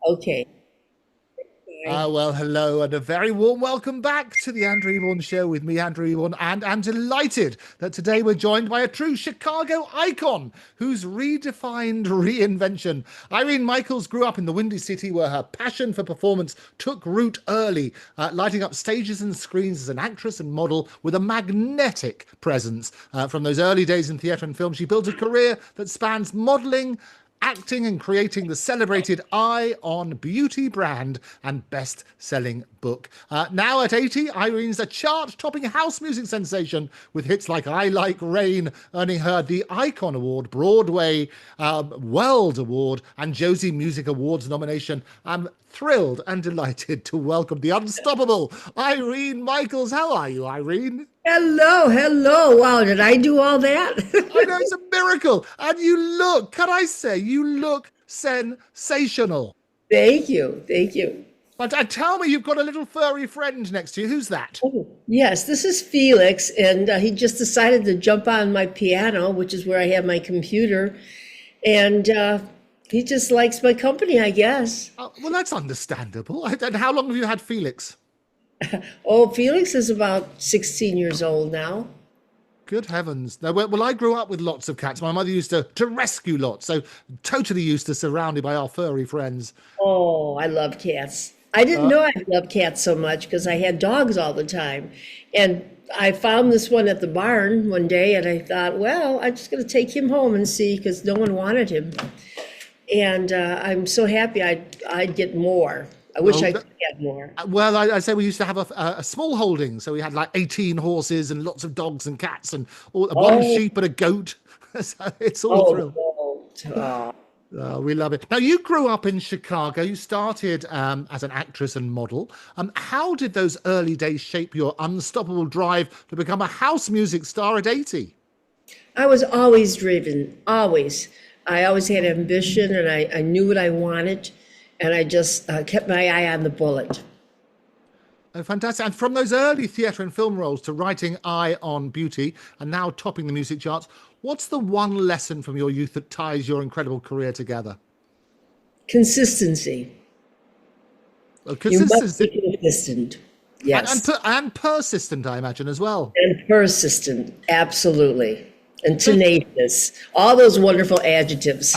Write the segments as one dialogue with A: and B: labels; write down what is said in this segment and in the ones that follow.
A: Okay.
B: Well, hello, and a very warm welcome back to the Andrew Eborn Show with me, Andrew Eborn, and I'm delighted that today we're joined by a true Chicago icon who's redefined reinvention. Irene Michaels grew up in the Windy City where her passion for performance took root early, lighting up stages and screens as an actress and model with a magnetic presence. From those early days in theatre and film, she built a career that spans modeling, acting and creating the celebrated Eye on Beauty brand and best-selling book. Now at 80, Irene's a chart-topping house music sensation with hits like I Like Rain, earning her the Icon Award, Broadway World Award, and Josie Music Awards nomination. I'm thrilled and delighted to welcome the unstoppable Irene Michaels. How are you, Irene?
A: Hello, hello. Wow, did I do all that?
B: I know it's a miracle. And you look, can I say, you look sensational.
A: Thank you, thank you.
B: But tell me, you've got a little furry friend next to you. Who's that?
A: Oh, yes, this is Felix, and he just decided to jump on my piano, which is where I have my computer, and he just likes my company, I guess.
B: Well, that's understandable. And how long have you had Felix?
A: Oh, Felix is about 16 years old now.
B: Good heavens. No, well, I grew up with lots of cats. My mother used to rescue lots, so totally used to surrounded by our furry friends.
A: Oh, I love cats. I didn't
B: Uh,
A: know I loved cats so much because I had dogs all the time. And I found this one at the barn one day and I thought, well, I'm just going to take him home and see because no one wanted him. And I'm so happy I'd get more. I wish
B: oh,
A: I
B: th-
A: could get more.
B: well, I say we used to have a small holding, so we had like 18 horses and lots of dogs and cats and one
A: Oh,
B: sheep and a goat. So it's all thrill.
A: oh, no. Oh.
B: Oh, we love it. Now, you grew up in Chicago. You started as an actress and model. How did those early days shape your unstoppable drive to become a house music star at 80?
A: I was always driven, always. I always had ambition and I knew what I wanted. And I just kept my eye on the bullet.
B: Oh, fantastic. And from those early theatre and film roles to writing Eye on Beauty and now topping the music charts, what's the one lesson from your youth that ties your incredible career together?
A: Consistency. You must be
B: Consistency
A: consistent.
B: and,
A: Yes.
B: and persistent, I imagine, as well.
A: And persistent. Absolutely. And
B: So,
A: tenacious. All those wonderful adjectives.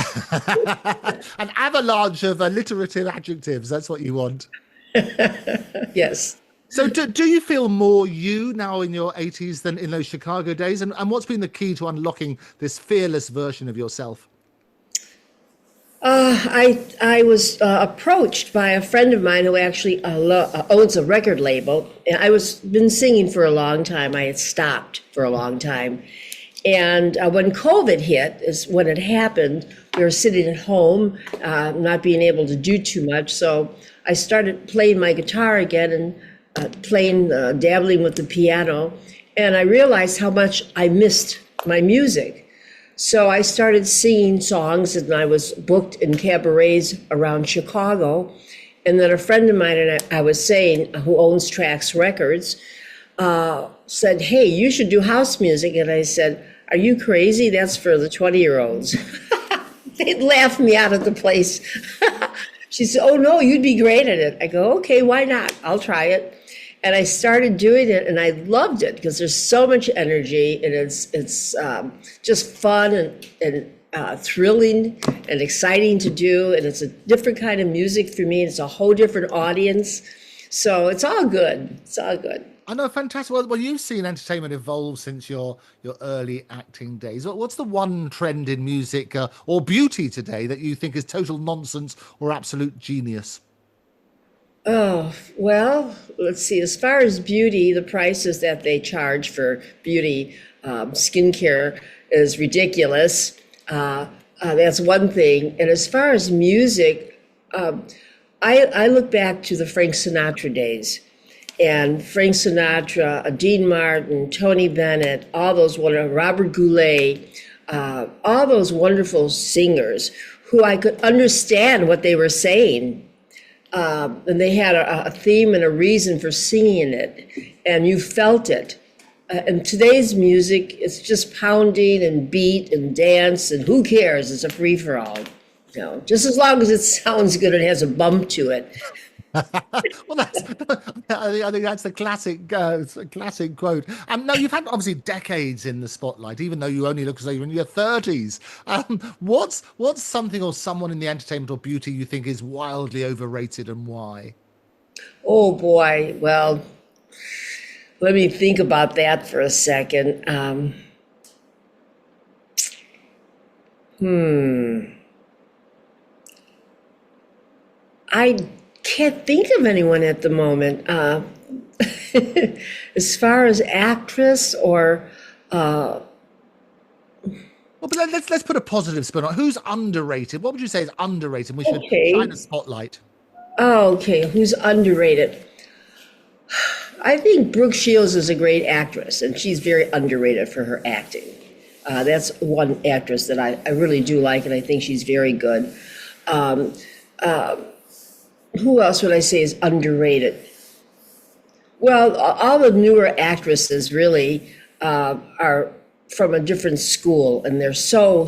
B: an avalanche of alliterative adjectives. That's what you want.
A: Yes.
B: So, do you feel more you now in your 80s than in those Chicago days? And what's been the key to unlocking this fearless version of yourself?
A: I was approached by a friend of mine who actually owns a record label. And I was been singing for a long time. I had stopped for a long time. And when COVID hit, is when it happened. We were sitting at home, not being able to do too much. So I started playing my guitar again and dabbling with the piano. And I realized how much I missed my music. So I started singing songs, and I was booked in cabarets around Chicago. And then a friend of mine, and I was saying, who owns Trax Records, said, "Hey, you should do house music." And I said, "Are you crazy? That's for the 20-year-olds." They'd laugh me out of the place. She said, "Oh, no, you'd be great at it." I go, "Okay, why not? I'll try it." And I started doing it, and I loved it because there's so much energy, and it's just fun and thrilling and exciting to do, and it's a different kind of music for me. It's a whole different audience, so it's all good. It's all good.
B: I know, fantastic. Well, you've seen entertainment evolve since your early acting days. What's the one trend in music or beauty today that you think is total nonsense or absolute genius?
A: Oh, well, let's see. As far as beauty, the prices that they charge for beauty skincare is ridiculous. That's one thing. And as far as music, I look back to the Frank Sinatra days. And Frank Sinatra, Dean Martin, Tony Bennett, all those wonderful, Robert Goulet, all those wonderful singers who I could understand what they were saying. And they had a theme and a reason for singing it, and you felt it. And today's music, it's just pounding and beat and dance, and who cares? It's a free for all. just as long as it sounds good and has a bump to it.
B: Well, I think that's the classic quote. No, you've had obviously decades in the spotlight, even though you only look as though you're in your 30s. What's something or someone in the entertainment or beauty you think is wildly overrated, and why?
A: Oh boy. Well, let me think about that for a second. I can't think of anyone at the moment. As far as actress or
B: Well, but let's put a positive spin on it. Who's underrated. What would you say is underrated? We should shine
A: okay,
B: a spotlight.
A: okay, who's underrated? I think Brooke Shields is a great actress, and she's very underrated for her acting. That's one actress that I really do like, and I think she's very good. Um, who else would I say is underrated? Well, all the newer actresses really are from a different school, and they're so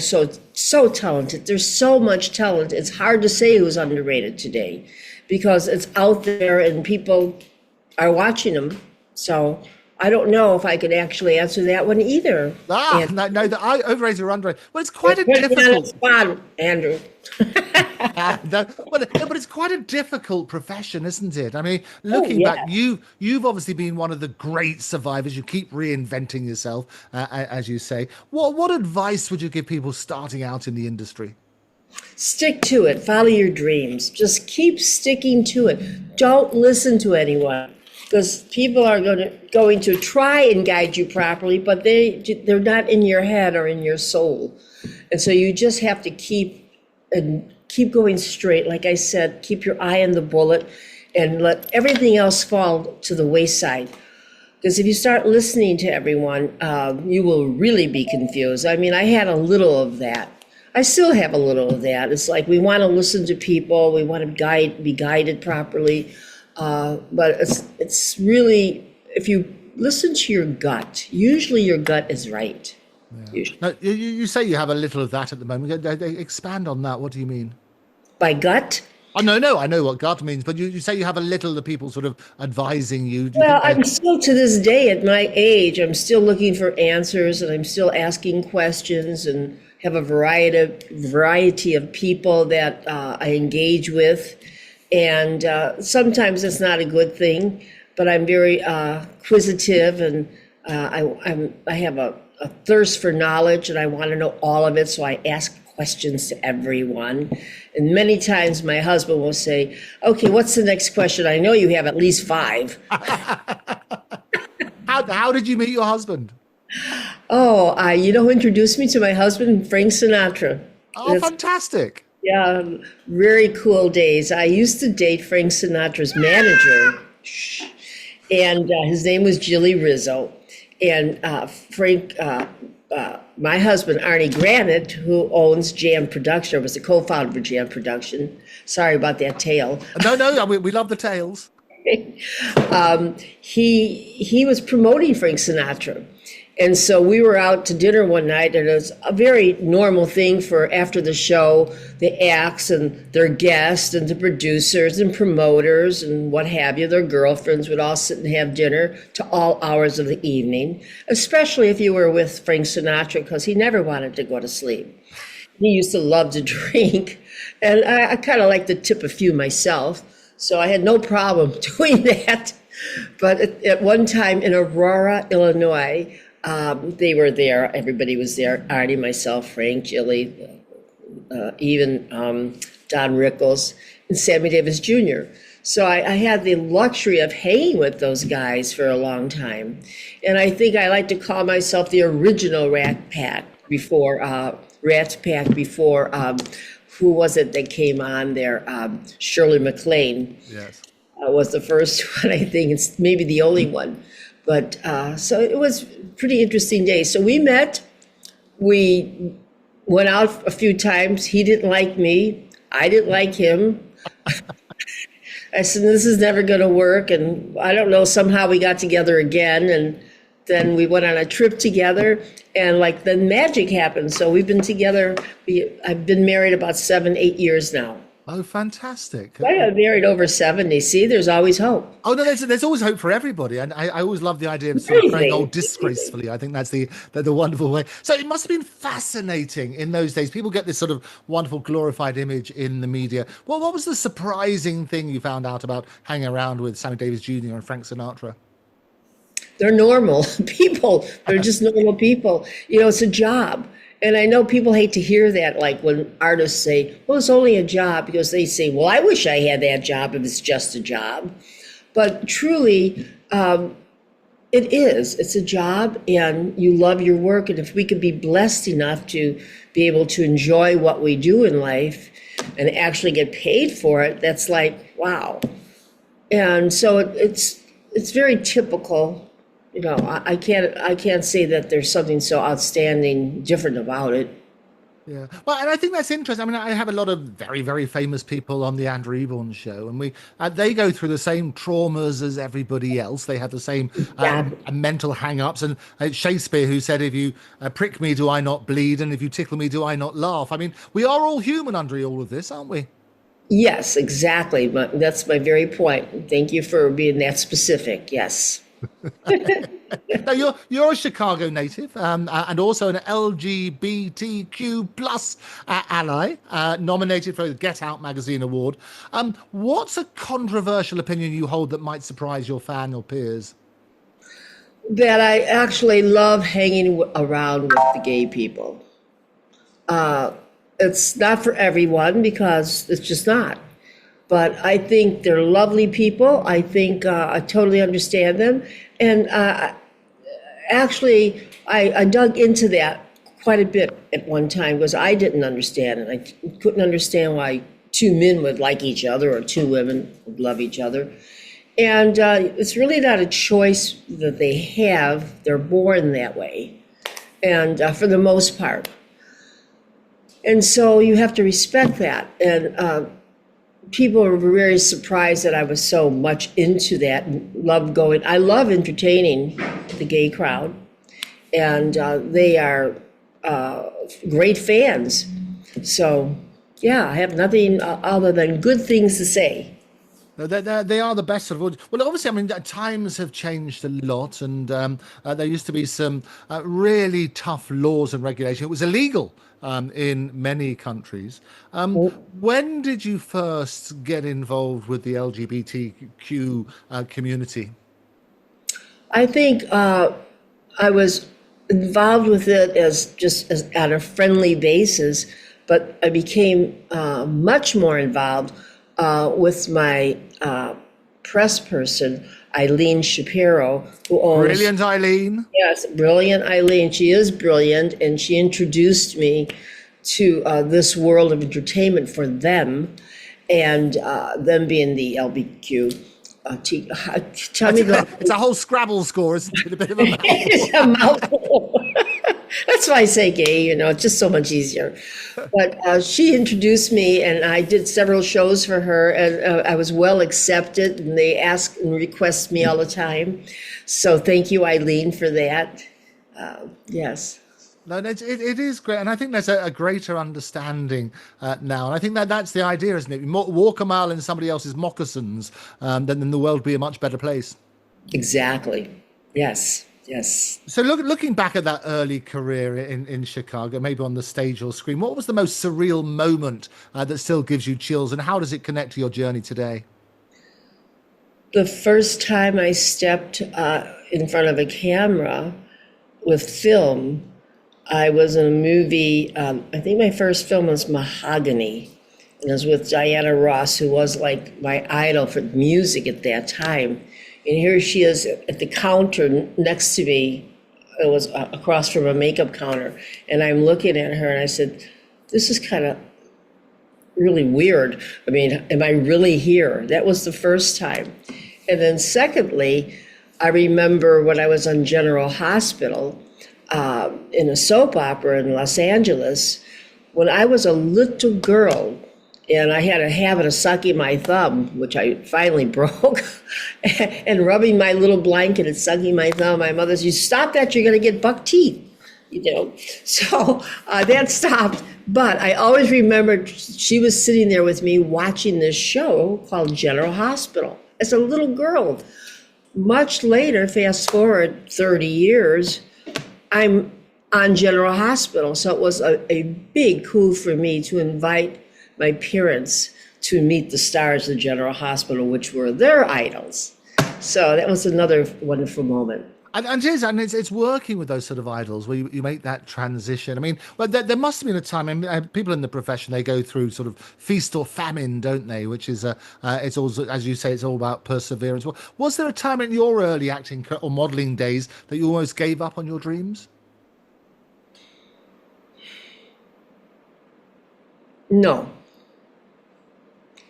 A: talented. There's so much talent. It's hard to say who's underrated today because it's out there and people are watching them. So I don't know if I could actually answer that one either. And
B: No, the overrated or underrated. Well, it's quite a
A: put me on the
B: difficult.
A: spot, Andrew.
B: But it's quite a difficult profession, isn't it? I mean,
A: Oh
B: looking
A: yeah.
B: back, you've obviously been one of the great survivors. You keep reinventing yourself, as you say. What advice would you give people starting out in the industry?
A: Stick to it. Follow your dreams. Just keep sticking to it. Don't listen to anyone because people are going to try and guide you properly, but they're not in your head or in your soul. And so you just have to keep going straight. Like I said, keep your eye on the bullet and let everything else fall to the wayside. Because if you start listening to everyone, you will really be confused. I mean, I had a little of that. I still have a little of that. It's like we want to listen to people, we want to be guided properly, but it's really, if you listen to your gut, usually your gut is right. Usually.
B: Now, you say you have a little of that at the moment. Expand on that. What do you mean?
A: By gut.
B: Oh, no, I know what gut means, but you say you have a little of the people sort of advising you. Do you
A: Well,
B: think
A: I'm still to this day at my age, I'm still looking for answers and I'm still asking questions and have a variety of people that I engage with. And sometimes it's not a good thing, but I'm very inquisitive and I have a thirst for knowledge and I want to know all of it. So I ask questions to everyone. And many times my husband will say, okay, what's the next question? I know you have at least 5.
B: How did you meet your husband?
A: Oh, who introduced me to my husband? Frank Sinatra.
B: Oh, fantastic.
A: Yeah, very cool days. I used to date Frank Sinatra's manager, and his name was Jilly Rizzo. And Frank, my husband, Arnie Granite, who owns Jam Production, was the co-founder of Jam Production. Sorry about that tale.
B: No, we love the tales.
A: He was promoting Frank Sinatra. And so we were out to dinner one night, and it was a very normal thing for after the show, the acts and their guests and the producers and promoters and what have you, their girlfriends would all sit and have dinner to all hours of the evening, especially if you were with Frank Sinatra, because he never wanted to go to sleep. He used to love to drink, and I kind of like to tip a few myself, so I had no problem doing that. But at one time in Aurora, Illinois, they were there. Everybody was there. Artie, myself, Frank, Jilly, even Don Rickles, and Sammy Davis Jr. So I had the luxury of hanging with those guys for a long time. And I think I like to call myself the original Rat Pack before, who was it that came on there? Shirley MacLaine.
B: Yes.
A: Was the first one. I think it's maybe the only one. But so it was pretty interesting day. So we met, we went out a few times. He didn't like me. I didn't like him. I said, this is never going to work. And I don't know, somehow we got together again. And then we went on a trip together, and like then magic happened. So we've been together. I've been married about 7, 8 years now.
B: Oh, fantastic.
A: I got married over 70. See, there's always hope.
B: Oh, no, there's always hope for everybody. And I always love the idea of sort of growing old disgracefully. I think that's the wonderful way. So it must have been fascinating in those days. People get this sort of wonderful glorified image in the media. Well, what was the surprising thing you found out about hanging around with Sammy Davis Jr. and Frank Sinatra?
A: They're normal people. They're just normal people. It's a job. And I know people hate to hear that, like when artists say, well, it's only a job, because they say, well, I wish I had that job if it's just a job. But truly, it is. It's a job, and you love your work. And if we could be blessed enough to be able to enjoy what we do in life and actually get paid for it, that's like, wow. And so it's very typical. I can't say that there's something so outstanding different about it.
B: Yeah. Well, and I think that's interesting. I mean, I have a lot of very, very famous people on the Andrew Eborn show, and they go through the same traumas as everybody else. They have the same mental hang-ups. And it's Shakespeare who said, if you prick me, do I not bleed? And if you tickle me, do I not laugh? I mean, we are all human under all of this, aren't we?
A: Yes, exactly. That's my very point. Thank you for being that specific. Yes.
B: Now you're a Chicago native, and also an LGBTQ plus ally, nominated for the Get Out magazine award. What's a controversial opinion you hold that might surprise your fan or peers?
A: That I actually love hanging around with the gay people. It's not for everyone, because it's just not. But I think they're lovely people. I think I totally understand them. And actually, I dug into that quite a bit at one time, because I didn't understand it. I couldn't understand why two men would like each other or two women would love each other. And it's really not a choice that they have. They're born that way, and for the most part. And so you have to respect that. And people were very surprised that I was so much into that and love going. I love entertaining the gay crowd, and they are great fans. So, yeah, I have nothing other than good things to say.
B: They are the best of all. Well, obviously, I mean, times have changed a lot, and there used to be some really tough laws and regulation. It was illegal in many countries. When did you first get involved with the LGBTQ community?
A: I think I was involved with it as on a friendly basis, but I became much more involved with my press person, Eileen Shapiro, who owns...
B: Brilliant Eileen.
A: Yes, brilliant Eileen. She is brilliant, and she introduced me to this world of entertainment for them, and them being the LBQ.
B: It's a whole Scrabble score, isn't it? A bit of a mouthful.
A: It's a mouthful. That's why I say gay, it's just so much easier. But she introduced me, and I did several shows for her, and I was well accepted, and they ask and request me all the time. So thank you, Eileen, for that. Yes.
B: No, it is great, and I think there's a greater understanding now, and I think that's the idea, isn't it? Walk a mile in somebody else's moccasins, then the world would be a much better place.
A: Exactly. Yes. Yes.
B: So looking back at that early career in Chicago, maybe on the stage or screen, what was the most surreal moment that still gives you chills, and how does it connect to your journey today?
A: The first time I stepped in front of a camera with film, I was in a movie. I think my first film was Mahogany, and it was with Diana Ross, who was like my idol for music at that time. And here she is at the counter next to me. It was across from a makeup counter. And I'm looking at her, and I said, this is kind of really weird. I mean, am I really here? That was the first time. And then secondly, I remember when I was on General Hospital in a soap opera in Los Angeles, when I was a little girl, And I had a habit of sucking my thumb, which I finally broke, and rubbing my little blanket and sucking my thumb. My mother said, "You stop that, you're going to get buck teeth." So that stopped. But I always remembered she was sitting there with me watching this show called General Hospital as a little girl. Much later, fast forward 30 years, I'm on General Hospital. So it was a big coup for me to invite my parents to meet the stars of General Hospital, which were their idols. So that was another wonderful moment.
B: And it's working with those sort of idols where you make that transition. I mean, well, there must have been a time. I mean, people in the profession, they go through sort of feast or famine, don't they? Which is it's also, as you say, it's all about perseverance. Was there a time in your early acting or modeling days that you almost gave up on your dreams?
A: No.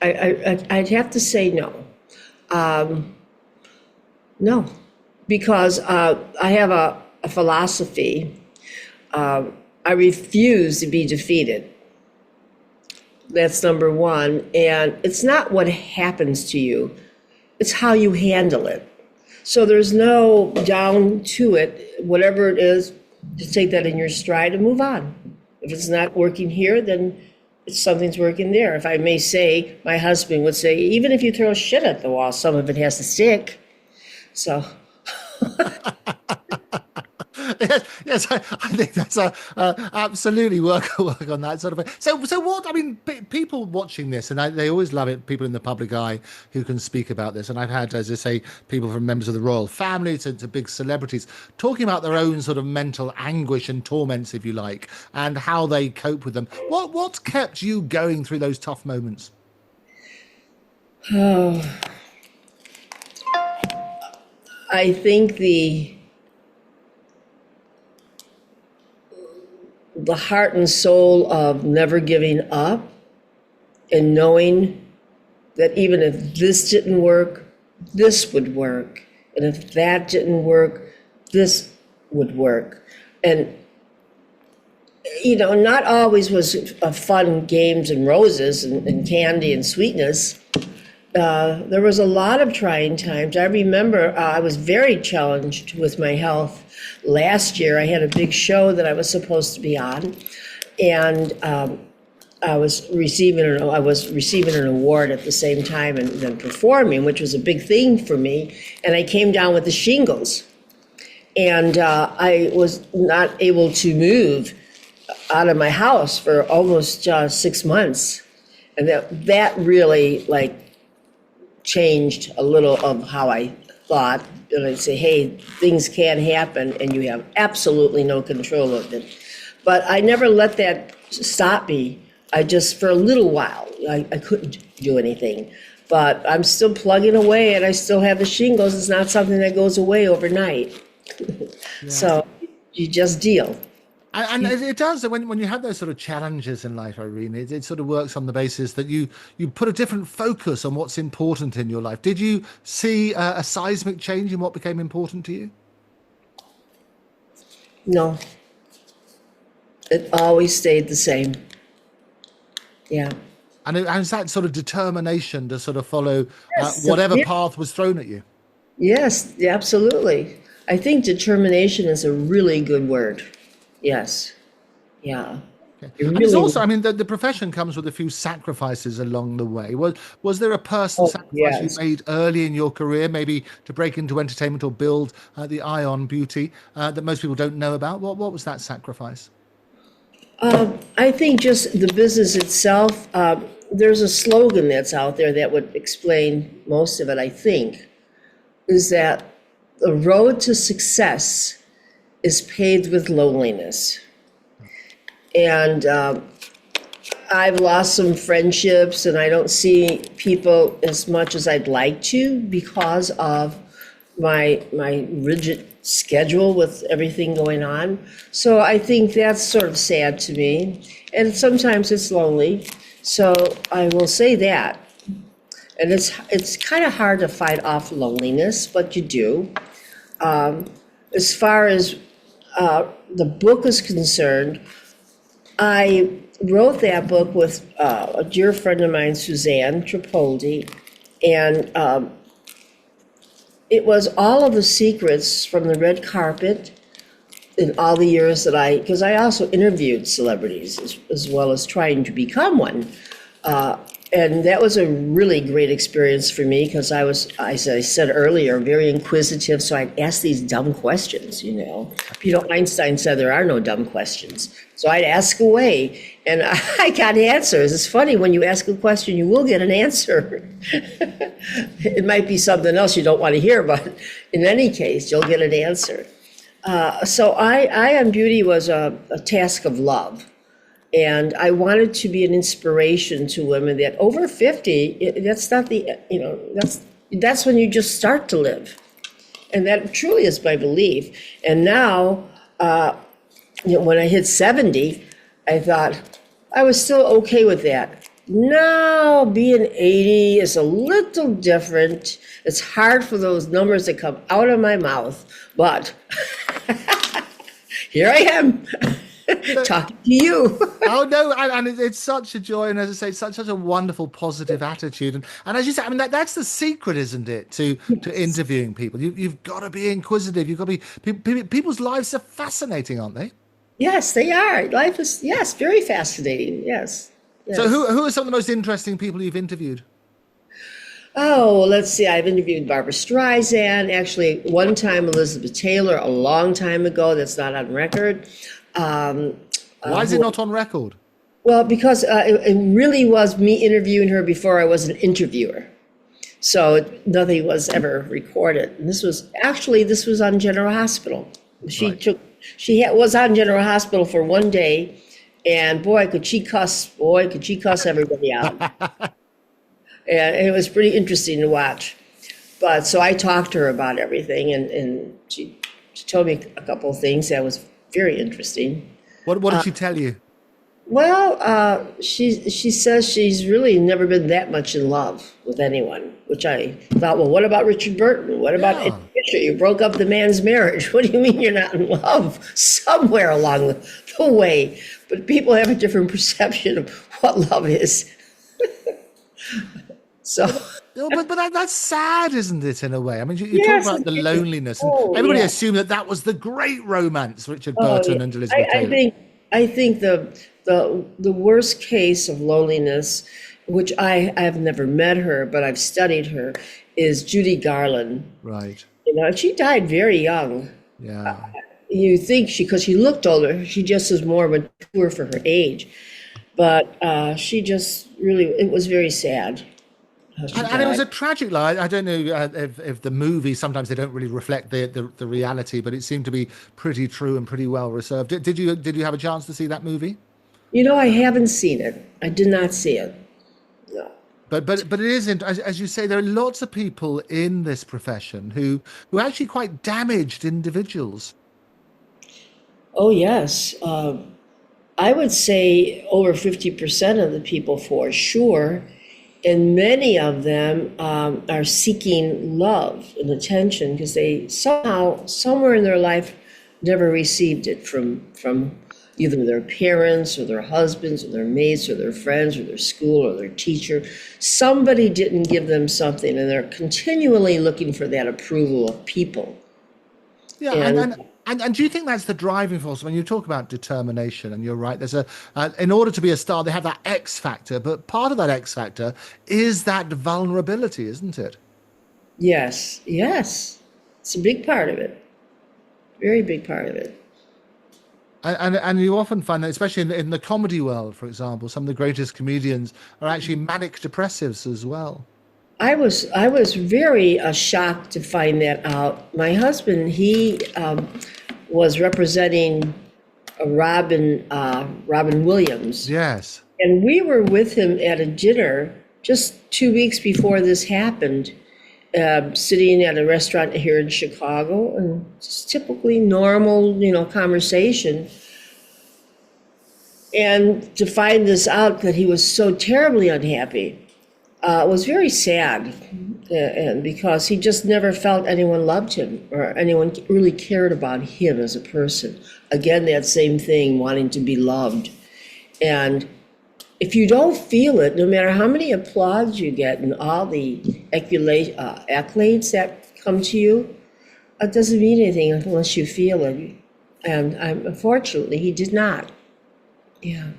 A: I'd have to say no. No, because I have a philosophy. I refuse to be defeated. That's number one. And it's not what happens to you, it's how you handle it. So there's no down to it. Whatever it is, just take that in your stride and move on. If it's not working here, then something's working there. If I may say, my husband would say, even if you throw shit at the wall, some of it has to stick. So.
B: Yes, I think that's absolutely work on that sort of thing. So what, I mean, people watching this, and they always love it, people in the public eye who can speak about this. And I've had, as I say, people from members of the royal family to big celebrities talking about their own sort of mental anguish and torments, if you like, and how they cope with them. What's kept you going through those tough moments?
A: Oh, I think the heart and soul of never giving up and knowing that even if this didn't work, this would work. And if that didn't work, this would work. And, not always was a fun games and roses and candy and sweetness. There was a lot of trying times. I remember I was very challenged with my health. Last year, I had a big show that I was supposed to be on, and I was receiving an award at the same time and then performing, which was a big thing for me. And I came down with the shingles, and I was not able to move out of my house for almost 6 months, and that really changed a little of how I thought. And I'd say, hey, things can happen and you have absolutely no control of it. But I never let that stop me. I just, for a little while, I couldn't do anything. But I'm still plugging away and I still have the shingles. It's not something that goes away overnight. Yeah. So you just deal.
B: And it does. When you have those sort of challenges in life, Irene, it sort of works on the basis that you put a different focus on what's important in your life. Did you see a seismic change in what became important to you?
A: No. It always stayed the same. Yeah.
B: And it's that sort of determination to sort of follow whatever path was thrown at you.
A: Yes, absolutely. I think determination is a really good word. Yes. Yeah.
B: Okay. And it's also, I mean, the profession comes with a few sacrifices along the way. Was there a personal sacrifice you made early in your career, maybe to break into entertainment or build the Ion Beauty that most people don't know about? What was that sacrifice?
A: I think just the business itself. There's a slogan that's out there that would explain most of it, I think, is that the road to success is paved with loneliness. And I've lost some friendships and I don't see people as much as I'd like to because of my rigid schedule with everything going on. So I think that's sort of sad to me. And sometimes it's lonely. So I will say that. And it's kind of hard to fight off loneliness, but you do. As far as the book is concerned, I wrote that book with a dear friend of mine, Suzanne Tripoldi, and it was all of the secrets from the red carpet in all the years that because I also interviewed celebrities as well as trying to become one. And that was a really great experience for me because I was, as I said earlier, very inquisitive. So I'd ask these dumb questions, Einstein said there are no dumb questions. So I'd ask away and I got answers. It's funny, when you ask a question, you will get an answer. It might be something else you don't want to hear, but in any case, you'll get an answer. So I Am Beauty was a task of love. And I wanted to be an inspiration to women that over 50, that's not that's when you just start to live. And that truly is my belief. And now, when I hit 70, I thought I was still okay with that. Now, being 80 is a little different. It's hard for those numbers to come out of my mouth, but here I am. Talking to you.
B: Oh no, and it's such a joy, and as I say, such a wonderful, positive attitude, and as you say, I mean that's the secret, isn't it? To interviewing people, you've got to be inquisitive. You've got to be. People's lives are fascinating, aren't they?
A: Yes, they are. Life is very fascinating. Yes.
B: So who are some of the most interesting people you've interviewed?
A: Oh, let's see. I've interviewed Barbra Streisand. Actually, one time Elizabeth Taylor, a long time ago. That's not on record.
B: Why is it not on record?
A: Well, because it really was me interviewing her before I was an interviewer. So nothing was ever recorded. And this was on General Hospital. She was on General Hospital for one day, and boy, could she cuss everybody out. And it was pretty interesting to watch. But so I talked to her about everything, and she told me a couple of things that was very interesting.
B: What did she tell you?
A: Well, she says she's really never been that much in love with anyone, which I thought, well, what about Richard Burton? What about Eddie Fisher? You broke up the man's marriage. What do you mean you're not in love? Somewhere along the way. But people have a different perception of what love is. So...
B: But that's sad, isn't it, in a way? I mean, you talk about the loneliness, and everybody assumed that was the great romance, Richard Burton and Elizabeth Taylor.
A: I think the worst case of loneliness, which I have never met her, but I've studied her, is Judy Garland.
B: Right.
A: She died very young.
B: Yeah.
A: You think because she looked older, she just was more mature for her age, but she just really, it was very sad.
B: And it was a tragic lie. I don't know if the movie, sometimes they don't really reflect the reality, but it seemed to be pretty true and pretty well reserved. Did you have a chance to see that movie?
A: I haven't seen it. I did not see it. No.
B: But it is, as you say, there are lots of people in this profession who are actually quite damaged individuals.
A: Oh, yes. I would say over 50% of the people, for sure. And many of them are seeking love and attention because they somehow, somewhere in their life, never received it from either their parents or their husbands or their mates or their friends or their school or their teacher. Somebody didn't give them something, and they're continually looking for that approval of people.
B: Yeah, and do you think that's the driving force when you talk about determination? And you're right, there's in order to be a star, they have that X factor, but part of that X factor is that vulnerability, isn't it?
A: Yes, it's a big part of it, very big part of it.
B: And you often find that, especially in the comedy world, for example, some of the greatest comedians are actually manic depressives as well.
A: I was very shocked to find that out. My husband, he was representing Robin Williams.
B: Yes.
A: And we were with him at a dinner just 2 weeks before this happened, sitting at a restaurant here in Chicago, and just typically normal, conversation. And to find this out, that he was so terribly unhappy, was very sad, and because he just never felt anyone loved him or anyone really cared about him as a person. Again, that same thing, wanting to be loved. And if you don't feel it, no matter how many applause you get and all the accolades that come to you, it doesn't mean anything unless you feel it. And unfortunately, he did not. Yeah.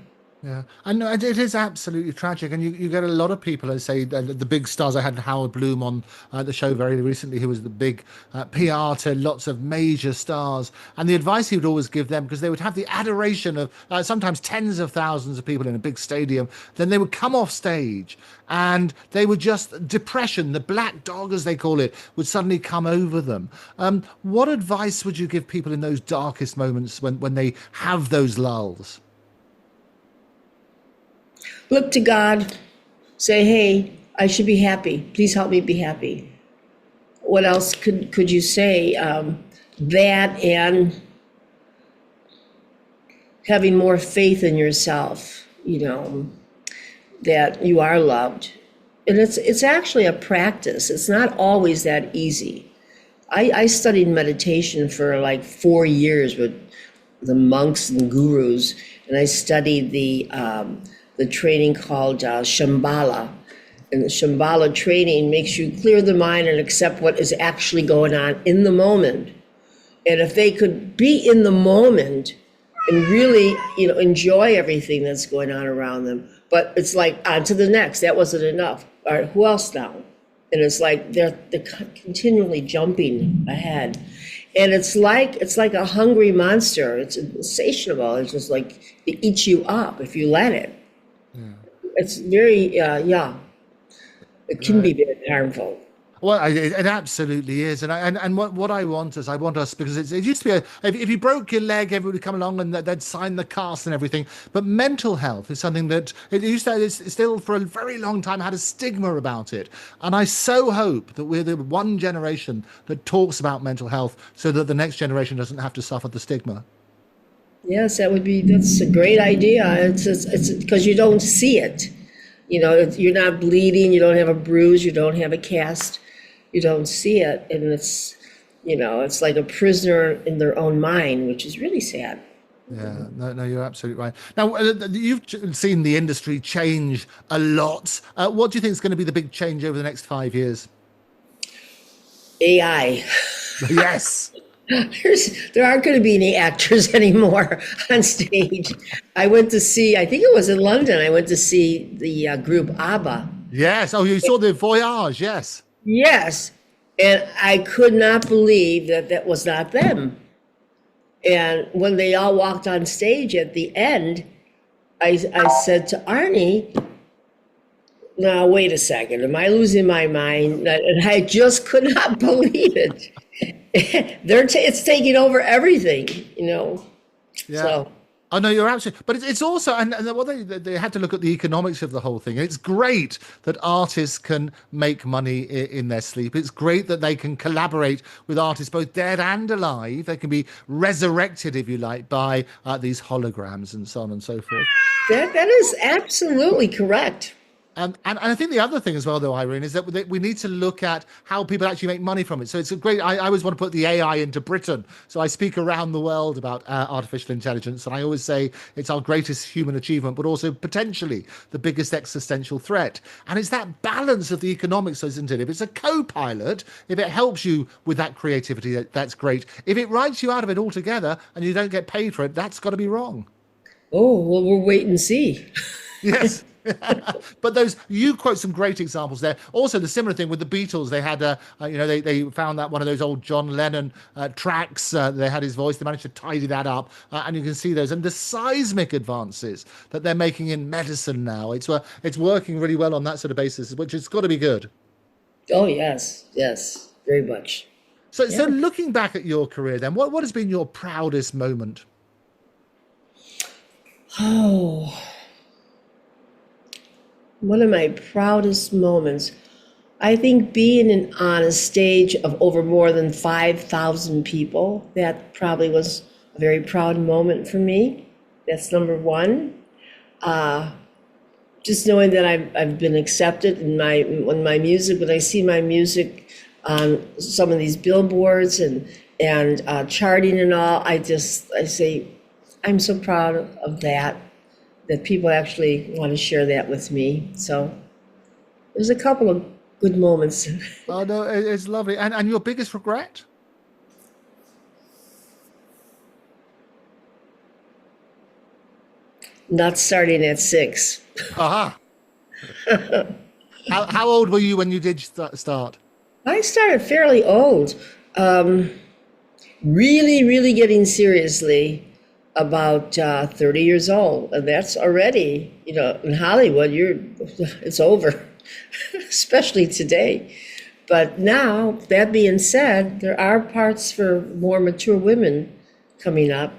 B: Yeah, and it is absolutely tragic, and you get a lot of people who say the big stars. I had Howard Bloom on the show very recently, who was the big PR to lots of major stars, and the advice he would always give them, because they would have the adoration of sometimes tens of thousands of people in a big stadium, then they would come off stage and they would just, depression, the black dog as they call it, would suddenly come over them. What advice would you give people in those darkest moments when they have those lulls?
A: Look to God, say, hey, I should be happy. Please help me be happy. What else could you say? That and having more faith in yourself, that you are loved. And it's actually a practice. It's not always that easy. I studied meditation for like 4 years with the monks and gurus, and I studied the training called Shambhala. And the Shambhala training makes you clear the mind and accept what is actually going on in the moment. And if they could be in the moment and really, enjoy everything that's going on around them, but it's like on to the next, that wasn't enough. All right, who else now? And it's like they're continually jumping ahead. And it's like a hungry monster. It's insatiable. It's just like it eats you up if you let it. It's very, it can be very harmful.
B: Well, it absolutely is, and what I want is, I want us, because it used to be if you broke your leg, everybody would come along and they'd sign the cast and everything. But mental health is something that it's still for a very long time had a stigma about it, and I so hope that we're the one generation that talks about mental health, so that the next generation doesn't have to suffer the stigma.
A: Yes, that's a great idea. It's because you don't see it. You're not bleeding, you don't have a bruise, you don't have a cast, you don't see it. And it's like a prisoner in their own mind, which is really sad.
B: Yeah, no, you're absolutely right. Now, you've seen the industry change a lot. What do you think is going to be the big change over the next 5 years?
A: AI.
B: Yes.
A: There aren't going to be any actors anymore on stage. I went to see, I think it was in London, I went to see the group ABBA.
B: Yes. Oh, you saw the Voyage, yes.
A: Yes. And I could not believe that was not them. And when they all walked on stage at the end, I said to Arnie, now, wait a second, am I losing my mind? And I just could not believe it. It's taking over everything,
B: Yeah.
A: So.
B: Oh no, you're absolutely. But it's also, and what they had to look at the economics of the whole thing. It's great that artists can make money in their sleep. It's great that they can collaborate with artists both dead and alive. They can be resurrected, if you like, by these holograms and so on and so forth.
A: That is absolutely correct.
B: And I think the other thing as well, though, Irene, is that we need to look at how people actually make money from it. So it's a great. I always want to put the AI into Britain. So I speak around the world about artificial intelligence, and I always say it's our greatest human achievement, but also potentially the biggest existential threat. And it's that balance of the economics, isn't it? If it's a co-pilot, if it helps you with that creativity, that's great. If it writes you out of it altogether and you don't get paid for it, that's got to be wrong.
A: Oh, well, we'll wait and see.
B: Yes. But you quote some great examples there. Also, the similar thing with the Beatles. They had, they found that one of those old John Lennon tracks. They had his voice. They managed to tidy that up, and you can see those. And the seismic advances that they're making in medicine now. It's working really well on that sort of basis, which has got to be good.
A: Oh yes, very much.
B: So looking back at your career, then, what has been your proudest moment?
A: Oh. One of my proudest moments, I think being on a stage of over more than 5,000 people, that probably was a very proud moment for me. That's number one. Just knowing that I've been accepted in my music, when I see my music on some of these billboards and charting and all, I say, I'm so proud of that. that people actually want to share that with me. So there's a couple of good moments.
B: Oh no, it's lovely. And your biggest regret?
A: Not starting at 6.
B: Aha. How old were you when you did start?
A: I started fairly old. Really, really getting seriously about 30 years old. And that's already, in Hollywood, it's over, especially today. But now, that being said, there are parts for more mature women coming up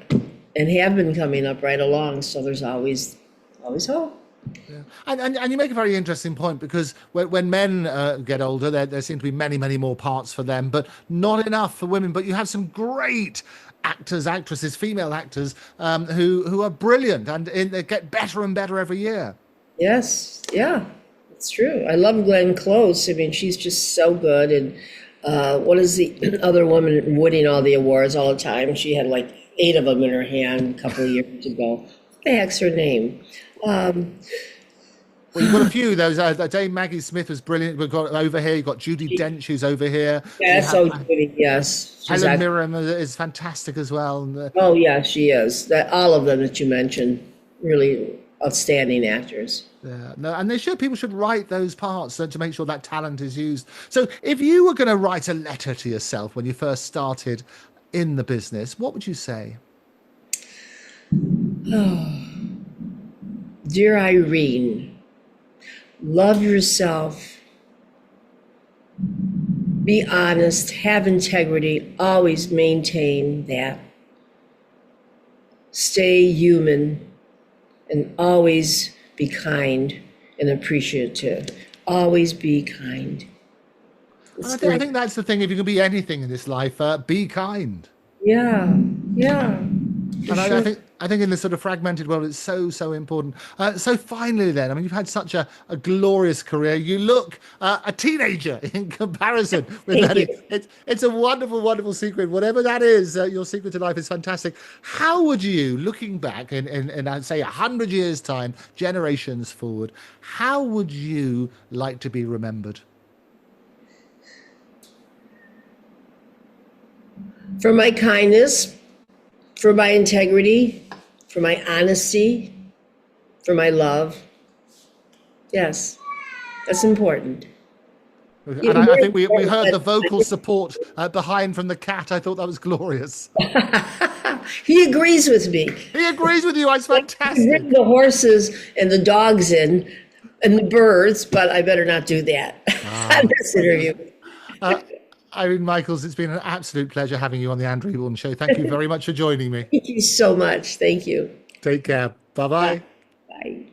A: and have been coming up right along. So there's always hope.
B: Yeah. And you make a very interesting point, because when men get older, there seem to be many, many more parts for them, but not enough for women. But you have some great actors, actresses, female actors who are brilliant, and they get better and better every year.
A: Yes, yeah, it's true. I love Glenn Close. I mean, she's just so good. And what is the other woman winning all the awards all the time? She had like 8 of them in her hand a couple of years ago. What the heck's her name?
B: Well, you've got a few. Dame Maggie Smith was brilliant. We've got over here. You've got Judi Dench, who's over here.
A: Yes, Judy, yes.
B: Helen Mirren is fantastic as well.
A: Oh, yeah, she is. All of them that you mentioned, really outstanding actors.
B: Yeah, no, and people should write those parts to make sure that talent is used. So, if you were going to write a letter to yourself when you first started in the business, what would you say?
A: Dear Irene, love yourself, be honest, have integrity, always maintain that. Stay human and always be kind and appreciative. Always be kind.
B: I think that's the thing. If you can be anything in this life, be kind.
A: Yeah, yeah.
B: And I think in this sort of fragmented world, it's so important. So finally, then, I mean, you've had such a glorious career. You look a teenager in comparison with that. It's a wonderful, wonderful secret. Whatever that is, your secret to life is fantastic. How would you, looking back in I'd say 100 years' time, generations forward, how would you like to be remembered?
A: For my kindness, for my integrity, for my honesty, for my love. Yes, that's important.
B: And I think we heard the vocal support behind from the cat. I thought that was glorious.
A: He agrees with me.
B: He agrees with you. It's fantastic.
A: Bring the horses and the dogs in and the birds, but I better not do that on this interview.
B: Irene Michaels, it's been an absolute pleasure having you on the Andrew Eborn Show. Thank you very much for joining me.
A: Thank you so much. Thank you.
B: Take care. Bye-bye.
A: Bye.